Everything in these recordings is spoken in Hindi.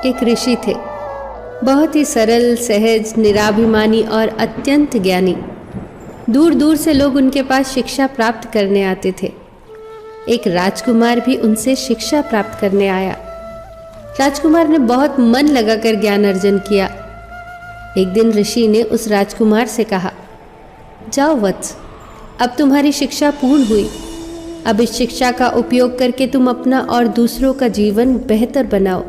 एक ऋषि थे, बहुत ही सरल, सहज, निराभिमानी और अत्यंत ज्ञानी। दूर दूर से लोग उनके पास शिक्षा प्राप्त करने आते थे। एक राजकुमार भी उनसे शिक्षा प्राप्त करने आया। राजकुमार ने बहुत मन लगाकर ज्ञान अर्जन किया। एक दिन ऋषि ने उस राजकुमार से कहा, जाओ वत्स, अब तुम्हारी शिक्षा पूर्ण हुई। अब इस शिक्षा का उपयोग करके तुम अपना और दूसरों का जीवन बेहतर बनाओ।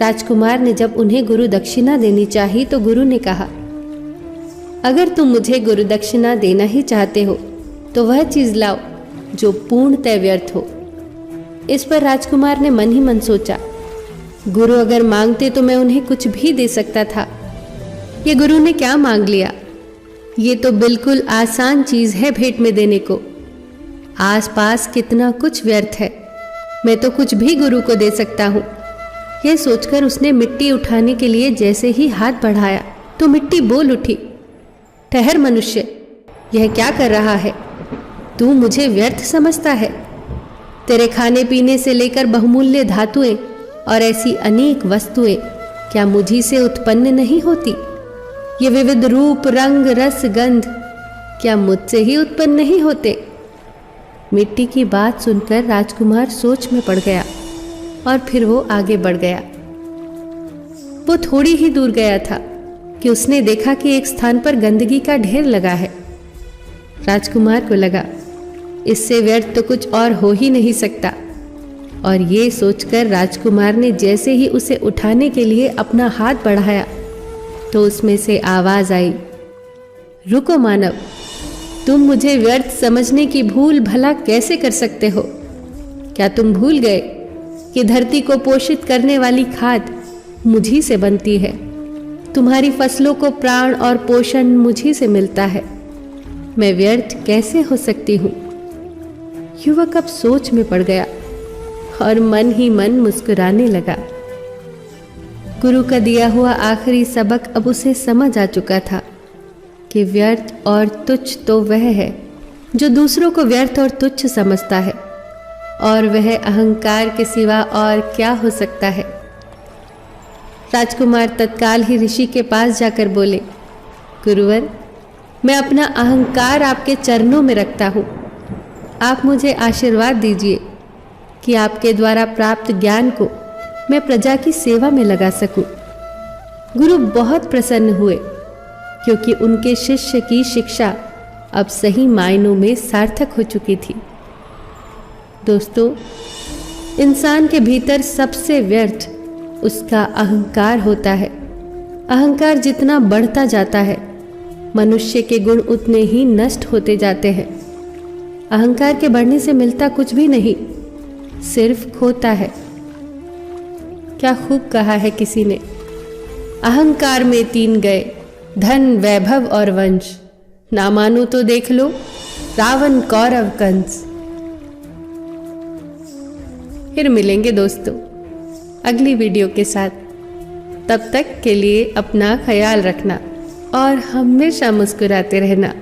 राजकुमार ने जब उन्हें गुरु दक्षिणा देनी चाही तो गुरु ने कहा, अगर तुम मुझे गुरु दक्षिणा देना ही चाहते हो तो वह चीज लाओ जो पूर्णतः व्यर्थ हो। इस पर राजकुमार ने मन ही मन सोचा, गुरु अगर मांगते तो मैं उन्हें कुछ भी दे सकता था। ये गुरु ने क्या मांग लिया? ये तो बिल्कुल आसान चीज है भेंट में देने को। आसपास कितना कुछ व्यर्थ है, मैं तो कुछ भी गुरु को दे सकता हूँ। यह सोचकर उसने मिट्टी उठाने के लिए जैसे ही हाथ बढ़ाया तो मिट्टी बोल उठी, ठहर मनुष्य, यह क्या कर रहा है? तू मुझे व्यर्थ समझता है? तेरे खाने पीने से लेकर बहुमूल्य धातुएं और ऐसी अनेक वस्तुएं क्या मुझी से उत्पन्न नहीं होती? ये विविध रूप, रंग, रस, गंध क्या मुझसे ही उत्पन्न नहीं होते? मिट्टी की बात सुनकर राजकुमार सोच में पड़ गया और फिर वो आगे बढ़ गया। वो थोड़ी ही दूर गया था कि उसने देखा कि एक स्थान पर गंदगी का ढेर लगा है। राजकुमार को लगा, इससे व्यर्थ तो कुछ और हो ही नहीं सकता, और ये सोचकर राजकुमार ने जैसे ही उसे उठाने के लिए अपना हाथ बढ़ाया तो उसमें से आवाज आई, रुको मानव, तुम मुझे व्यर्थ समझने की भूल भला कैसे कर सकते हो? क्या तुम भूल गए कि धरती को पोषित करने वाली खाद मुझी से बनती है? तुम्हारी फसलों को प्राण और पोषण मुझी से मिलता है। मैं व्यर्थ कैसे हो सकती हूँ? युवक अब सोच में पड़ गया और मन ही मन मुस्कुराने लगा। गुरु का दिया हुआ आखिरी सबक अब उसे समझ आ चुका था कि व्यर्थ और तुच्छ तो वह है जो दूसरों को व्यर्थ और तुच्छ समझता है, और वह अहंकार के सिवा और क्या हो सकता है। राजकुमार तत्काल ही ऋषि के पास जाकर बोले, गुरुवर, मैं अपना अहंकार आपके चरणों में रखता हूँ। आप मुझे आशीर्वाद दीजिए कि आपके द्वारा प्राप्त ज्ञान को मैं प्रजा की सेवा में लगा सकूं। गुरु बहुत प्रसन्न हुए क्योंकि उनके शिष्य की शिक्षा अब सही मायनों में सार्थक हो चुकी थी। दोस्तों, इंसान के भीतर सबसे व्यर्थ उसका अहंकार होता है। अहंकार जितना बढ़ता जाता है, मनुष्य के गुण उतने ही नष्ट होते जाते हैं। अहंकार के बढ़ने से मिलता कुछ भी नहीं, सिर्फ खोता है। क्या खूब कहा है किसी ने, अहंकार में 3 गए, धन, वैभव और वंश। ना मानो तो देख लो रावण, कौरव, कंस। फिर मिलेंगे दोस्तों अगली वीडियो के साथ। तब तक के लिए अपना ख्याल रखना और हमेशा मुस्कुराते रहना।